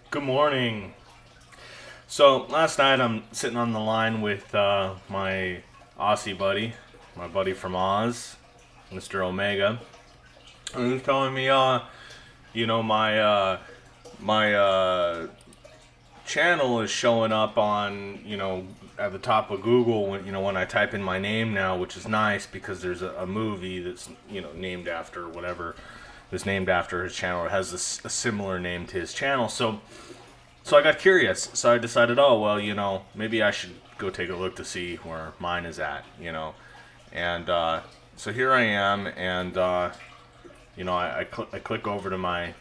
Good morning. So last night I'm sitting on the line with my Aussie buddy, my buddy from Oz, Mr. Omega, and he was telling me, my channel is showing up on, at the top of Google when I type in my name now, which is nice because there's a movie that's named after whatever is named after his channel or has a similar name to his channel. So I got curious. So I decided, oh well, maybe I should go take a look to see where mine is at, And so here I am, and I click over to my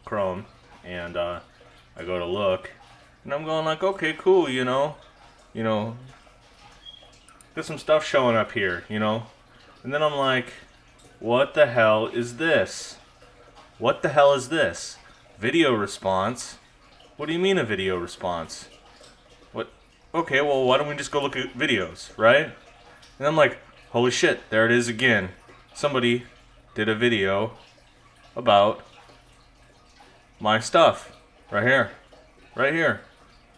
Chrome, and I go to look, and I'm going like, okay, cool, there's some stuff showing up here, and then I'm like, what the hell is this? What the hell is this? Video response? What do you mean a video response? What? Okay, well, why don't we just go look at videos, right? And I'm like, holy shit, there it is again. Somebody did a video about my stuff. Right here. Right here.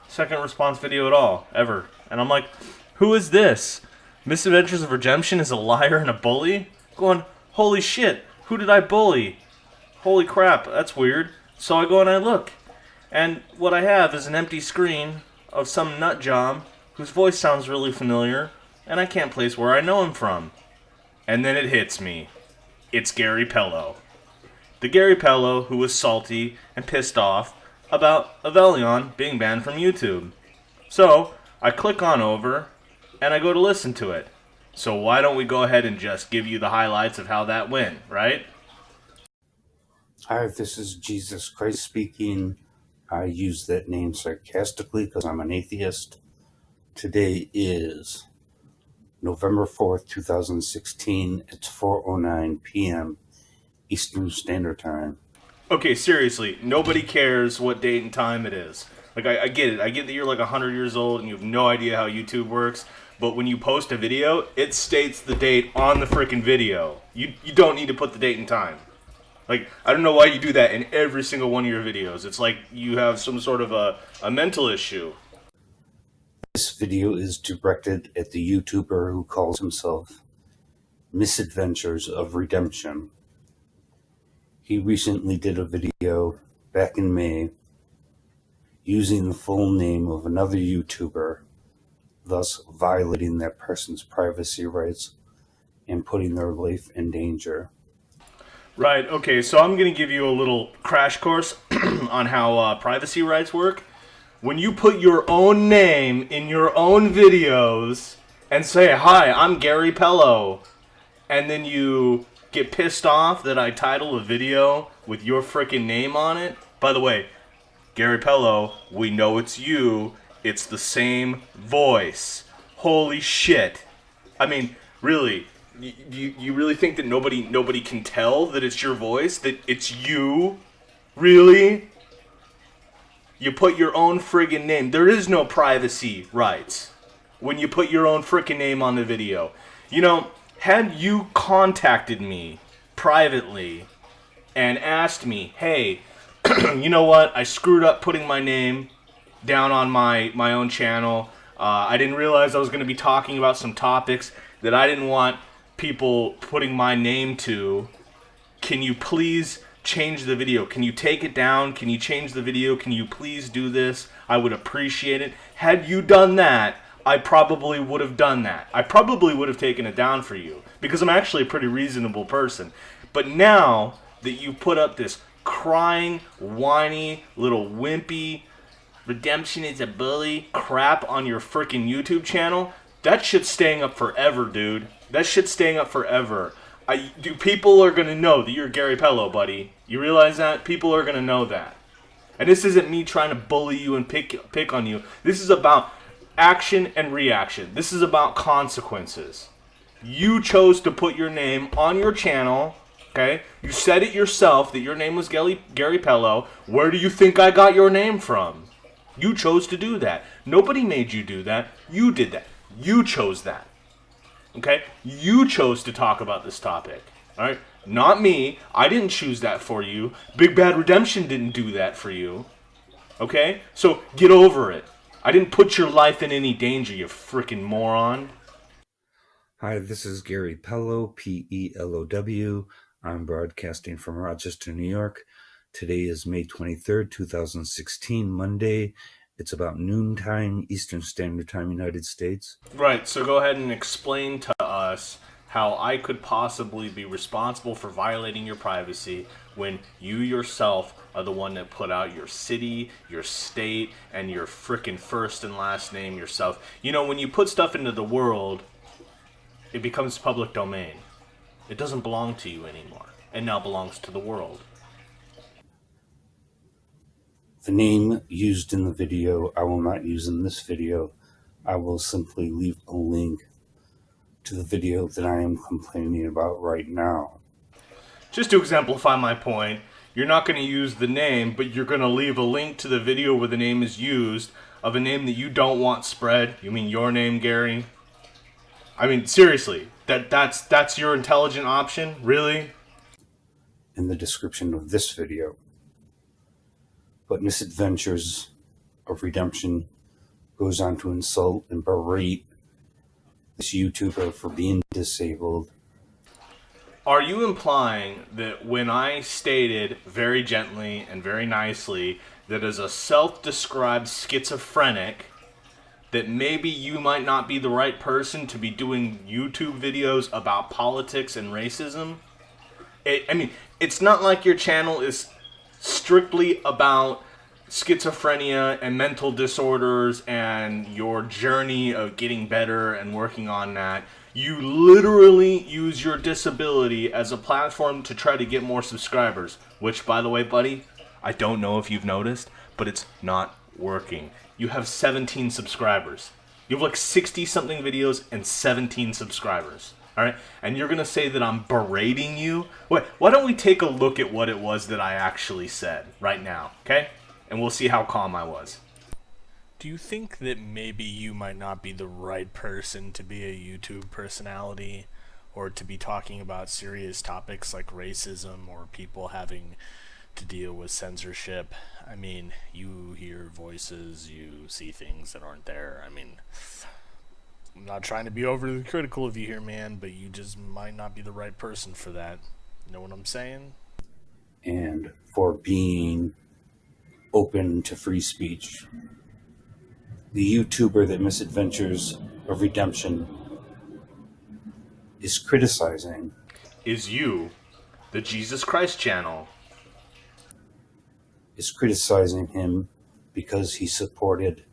Second response video at all, ever. And I'm like, who is this? Misadventures of Redemption is a liar and a bully? Going, holy shit, who did I bully? Holy crap, that's weird. So I go and I look, and what I have is an empty screen of some nut job whose voice sounds really familiar, and I can't place where I know him from. And then it hits me. It's Gary Pelow. The Gary Pelow who was salty and pissed off about Avelion being banned from YouTube. So I click on over, and I go to listen to it. So why don't we go ahead and just give you the highlights of how that went, right? Hi, this is Jesus Christ speaking. I use that name sarcastically because I'm an atheist. Today is November 4th, 2016. It's 4:09 p.m. Eastern Standard Time. Okay, seriously, nobody cares what date and time it is. Like, I get it. I get that you're like 100 years old and you have no idea how YouTube works. But when you post a video, it states the date on the freaking video. You don't need to put the date and time. Like, I don't know why you do that in every single one of your videos. It's like you have some sort of a mental issue. This video is directed at the YouTuber who calls himself Misadventures of Redemption. He recently did a video back in May using the full name of another YouTuber, thus violating that person's privacy rights and putting their life in danger. Right, okay, so I'm going to give you a little crash course on how privacy rights work. When you put your own name in your own videos and say, hi, I'm Gary Pelow, and then you get pissed off that I title a video with your frickin' name on it. By the way, Gary Pelow, we know it's you. It's the same voice. Holy shit. I mean, really, you really think that nobody can tell that it's your voice? That it's you? Really? You put your own friggin' name. There is no privacy rights when you put your own frickin' name on the video. Had you contacted me privately and asked me, hey, you know what? I screwed up putting my name down on my own channel. I didn't realize I was going to be talking about some topics that I didn't want people putting my name to. Can you please change the video? Can you take it down? Can you change the video? Can you please do this? I would appreciate it. Had you done that, I probably would have done that. I probably would have taken it down for you because I'm actually a pretty reasonable person. But now that you put up this crying, whiny, little wimpy, redemption is a bully crap on your freaking YouTube channel, that shit's staying up forever, dude. That shit's staying up forever. People are going to know that you're Gary Pelow, buddy. You realize that? People are going to know that. And this isn't me trying to bully you and pick on you. This is about action and reaction. This is about consequences. You chose to put your name on your channel, okay? You said it yourself that your name was Gary Pelow. Where do you think I got your name from? You chose to do that. Nobody made you do that. You did that. You chose that. Okay? You chose to talk about this topic. All right? Not me. I didn't choose that for you. Big Bad Redemption didn't do that for you. Okay? So get over it. I didn't put your life in any danger, you freaking moron. Hi, this is Gary Pelow, Pelow. I'm broadcasting from Rochester, New York. Today is May 23rd, 2016, Monday. It's about noontime, Eastern Standard Time, United States. Right, so go ahead and explain to us how I could possibly be responsible for violating your privacy when you yourself are the one that put out your city, your state, and your frickin' first and last name yourself. You know, when you put stuff into the world, it becomes public domain. It doesn't belong to you anymore. It now belongs to the world. The name used in the video, I will not use in this video. I will simply leave a link to the video that I am complaining about right now. Just to exemplify my point, you're not going to use the name, but you're going to leave a link to the video where the name is used of a name that you don't want spread. You mean your name, Gary? I mean, seriously, that's your intelligent option? Really? In the description of this video. But Misadventures of Redemption goes on to insult and berate this YouTuber for being disabled. Are you implying that when I stated very gently and very nicely that as a self-described schizophrenic, that maybe you might not be the right person to be doing YouTube videos about politics and racism? I mean, it's not like your channel is strictly about schizophrenia and mental disorders and your journey of getting better and working on that. You literally use your disability as a platform to try to get more subscribers, which, by the way, buddy, I don't know if you've noticed, but it's not working. You have 17 subscribers. You have like 60-something videos and 17 subscribers. All right? And you're going to say that I'm berating you? Wait, why don't we take a look at what it was that I actually said right now, okay? And we'll see how calm I was. Do you think that maybe you might not be the right person to be a YouTube personality or to be talking about serious topics like racism or people having to deal with censorship? I mean, you hear voices, you see things that aren't there. I mean, I'm not trying to be overly critical of you here, man, but you just might not be the right person for that. You know what I'm saying? And for being open to free speech. The YouTuber that Misadventures of Redemption is criticizing is you, the Jesus Christ channel. Is criticizing him because he supported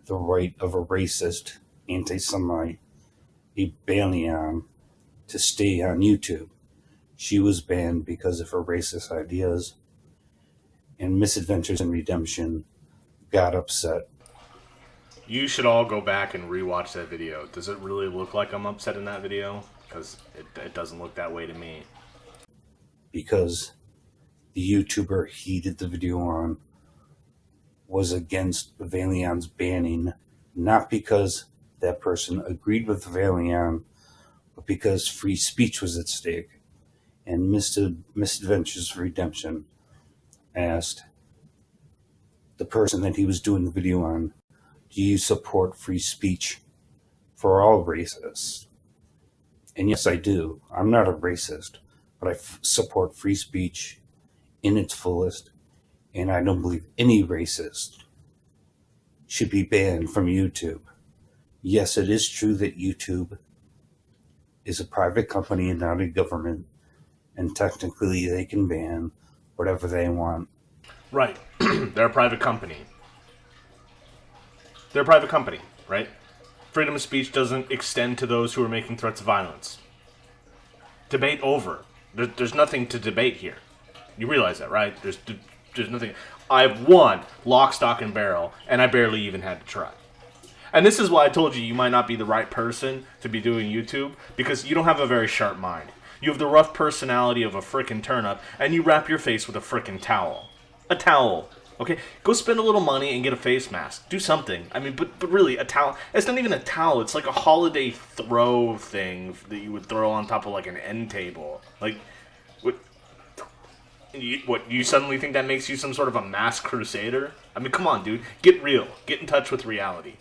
the right of a racist anti-Semite, a Pelow, to stay on YouTube. She was banned because of her racist ideas, and Misadventures in Redemption got upset. You should all go back and rewatch that video. Does it really look like I'm upset in that video? Because it doesn't look that way to me. Because the YouTuber he did the video on was against Pavillion's banning, not because that person agreed with Pavilion, but because free speech was at stake. And Misadventures of Redemption asked the person that he was doing the video on, do you support free speech for all racists? And yes, I do. I'm not a racist, but I support free speech in its fullest, and I don't believe any racist should be banned from YouTube. Yes, it is true that YouTube is a private company and not a government, and technically they can ban whatever they want. Right. They're a private company. They're a private company, right? Freedom of speech doesn't extend to those who are making threats of violence. Debate over. There's nothing to debate here. You realize that, right? There's nothing. I've won lock, stock, and barrel, and I barely even had to try. And this is why I told you you might not be the right person to be doing YouTube, because you don't have a very sharp mind. You have the rough personality of a frickin' turnip, and you wrap your face with a frickin' towel. A towel. Okay? Go spend a little money and get a face mask. Do something. I mean, but really, a towel. It's not even a towel. It's like a holiday throw thing that you would throw on top of like an end table. Like, What, you suddenly think that makes you some sort of a mass crusader? I mean, come on, dude. Get real. Get in touch with reality.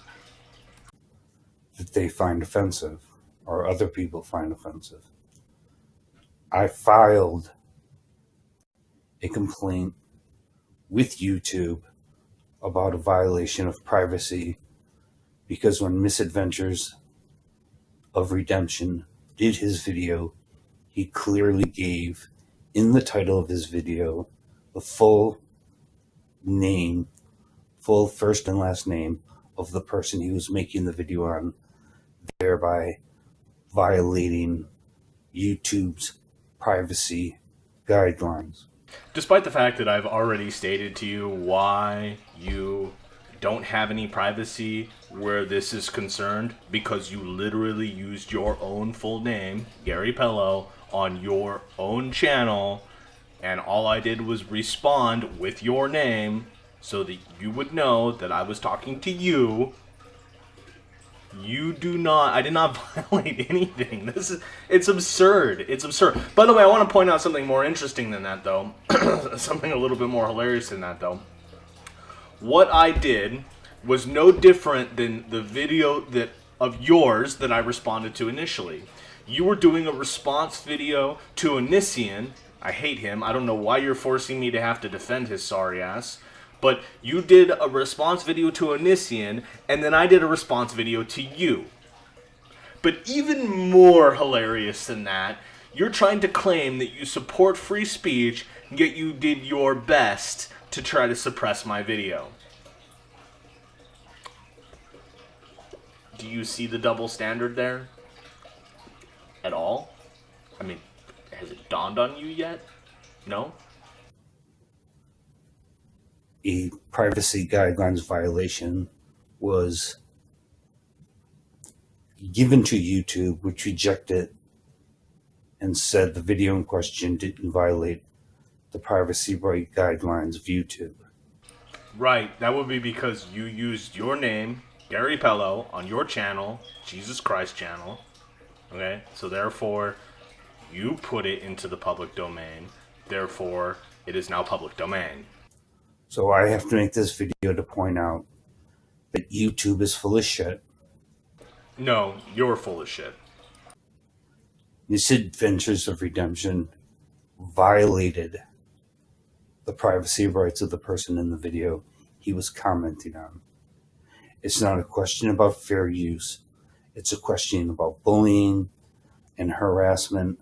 That they find offensive, or other people find offensive. I filed a complaint with YouTube about a violation of privacy because when Misadventures of Redemption did his video, he clearly gave in the title of his video the full name, full first and last name of the person he was making the video on, thereby violating YouTube's privacy guidelines. Despite the fact that I've already stated to you why you don't have any privacy where this is concerned, because you literally used your own full name, Gary Pelow, on your own channel, and all I did was respond with your name so that you would know that I was talking to you. I did not violate anything. It's absurd. It's absurd. By the way, I want to point out something more interesting than that, though. Something a little bit more hilarious than that, though. What I did was no different than the video of yours that I responded to initially. You were doing a response video to Onision. I hate him. I don't know why you're forcing me to have to defend his sorry ass. But you did a response video to Onision, and then I did a response video to you. But even more hilarious than that, you're trying to claim that you support free speech, yet you did your best to try to suppress my video. Do you see the double standard there? At all? I mean, has it dawned on you yet? No? A privacy guidelines violation was given to YouTube, which rejected and said the video in question didn't violate the privacy right guidelines of YouTube. Right, that would be because you used your name, Gary Pelow, on your channel, Jesus Christ channel. Okay, so therefore, you put it into the public domain. Therefore, it is now public domain. So I have to make this video to point out that YouTube is full of shit. No, you're full of shit. Misadventures of Redemption violated the privacy rights of the person in the video he was commenting on. It's not a question about fair use. It's a question about bullying and harassment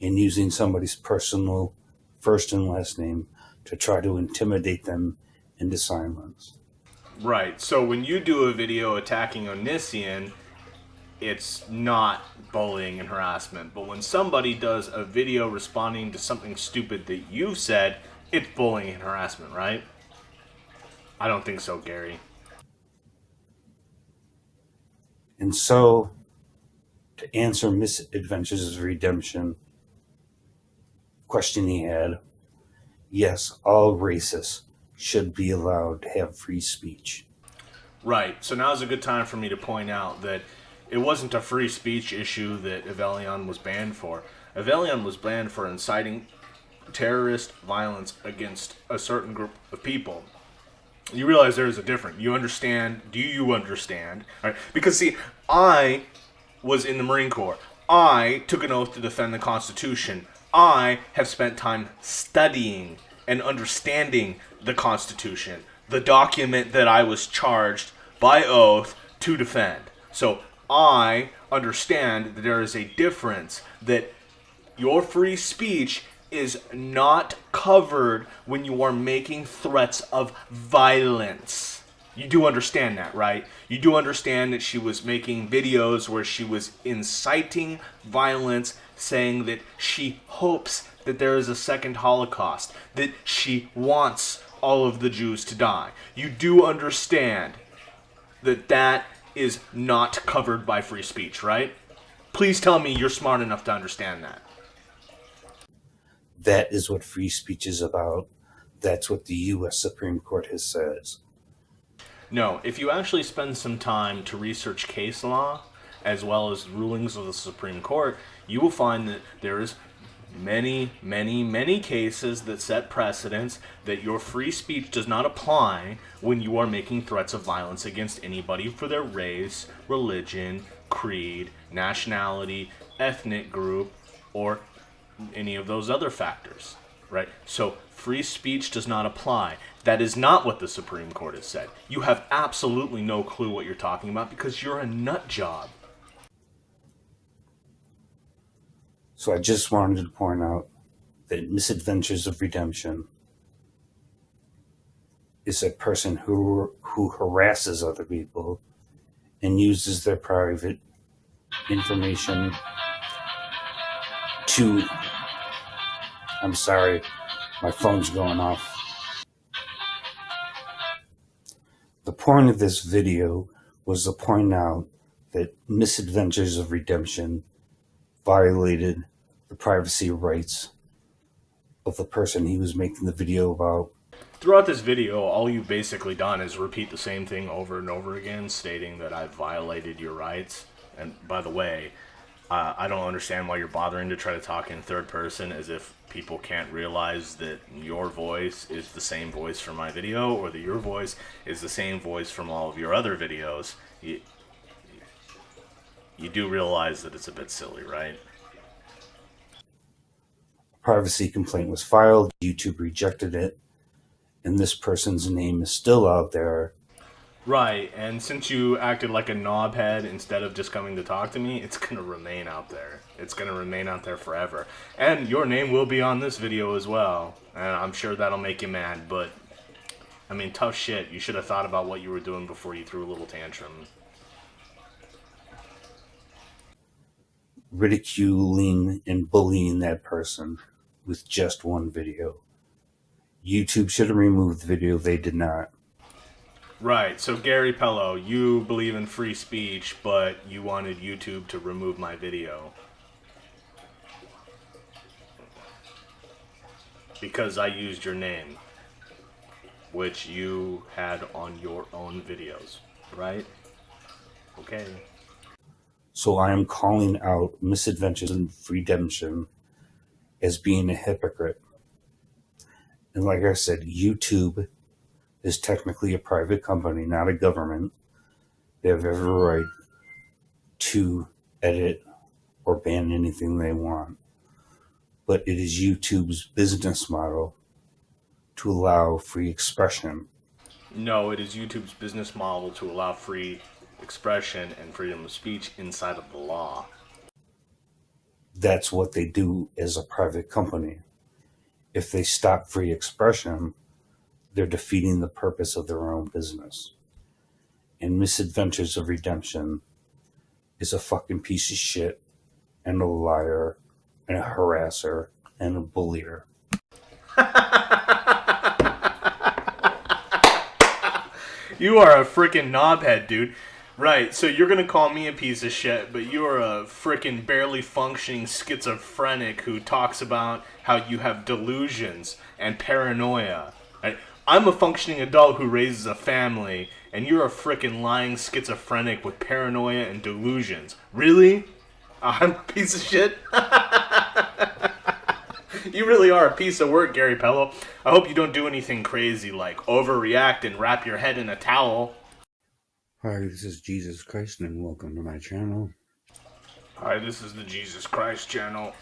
and using somebody's personal first and last name to try to intimidate them into silence. Right, so when you do a video attacking Onision, it's not bullying and harassment. But when somebody does a video responding to something stupid that you've said, it's bullying and harassment, right? I don't think so, Gary. And so, to answer Misadventures of Redemption question he had, yes, all racists should be allowed to have free speech. Right, so now's a good time for me to point out that it wasn't a free speech issue that Evelion was banned for. Evelion was banned for inciting terrorist violence against a certain group of people. You realize there is a difference. You understand? Do you understand? All right? Because, see, I was in the Marine Corps. I took an oath to defend the Constitution. I have spent time studying and understanding the Constitution, the document that I was charged by oath to defend. So I understand that there is a difference, that your free speech is not covered when you are making threats of violence. You do understand that, right? You do understand that she was making videos where she was inciting violence, saying that she hopes that there is a second Holocaust, that she wants all of the Jews to die. You do understand that that is not covered by free speech, right? Please tell me you're smart enough to understand that. That is what free speech is about. That's what the U.S. Supreme Court has said. No, if you actually spend some time to research case law, as well as rulings of the Supreme Court, you will find that there is many, many, many cases that set precedents that your free speech does not apply when you are making threats of violence against anybody for their race, religion, creed, nationality, ethnic group, or any of those other factors, right? So free speech does not apply. That is not what the Supreme Court has said. You have absolutely no clue what you're talking about because you're a nut job. So I just wanted to point out that Misadventures of Redemption is a person who harasses other people and uses their private information to... I'm sorry, my phone's going off. The point of this video was to point out that Misadventures of Redemption violated the privacy rights of the person he was making the video about. Throughout this video, all you've basically done is repeat the same thing over and over again, stating that I've violated your rights. And by the way, I don't understand why you're bothering to try to talk in third person, as if people can't realize that your voice is the same voice from my video, or that your voice is the same voice from all of your other videos. You do realize that it's a bit silly, right? A privacy complaint was filed, YouTube rejected it, and this person's name is still out there. Right, and since you acted like a knobhead instead of just coming to talk to me, it's going to remain out there. It's going to remain out there forever. And your name will be on this video as well. And I'm sure that'll make you mad, but, I mean, tough shit. You should have thought about what you were doing before you threw a little tantrum. Ridiculing and bullying that person with just one video. YouTube should have removed the video, they did not. Right, so Gary Pelow, you believe in free speech, but you wanted YouTube to remove my video. Because I used your name, which you had on your own videos, right? Okay. So I am calling out Misadventures of Redemption as being a hypocrite. And like I said, YouTube is technically a private company, not a government. They have every right to edit or ban anything they want. But it is YouTube's business model to allow free expression. No, it is YouTube's business model to allow free expression and freedom of speech inside of the law. That's what they do as a private company. If they stop free expression, they're defeating the purpose of their own business. And Misadventures of Redemption is a fucking piece of shit and a liar and a harasser and a bullier. You are a freaking knobhead, dude. Right, so you're gonna call me a piece of shit, but you're a freaking barely functioning schizophrenic who talks about how you have delusions and paranoia. Right? I'm a functioning adult who raises a family, and you're a freaking lying schizophrenic with paranoia and delusions. Really? I'm a piece of shit? You really are a piece of work, Gary Pelow. I hope you don't do anything crazy like overreact and wrap your head in a towel. Hi, this is Jesus Christ, and welcome to my channel. Hi, this is the Jesus Christ channel.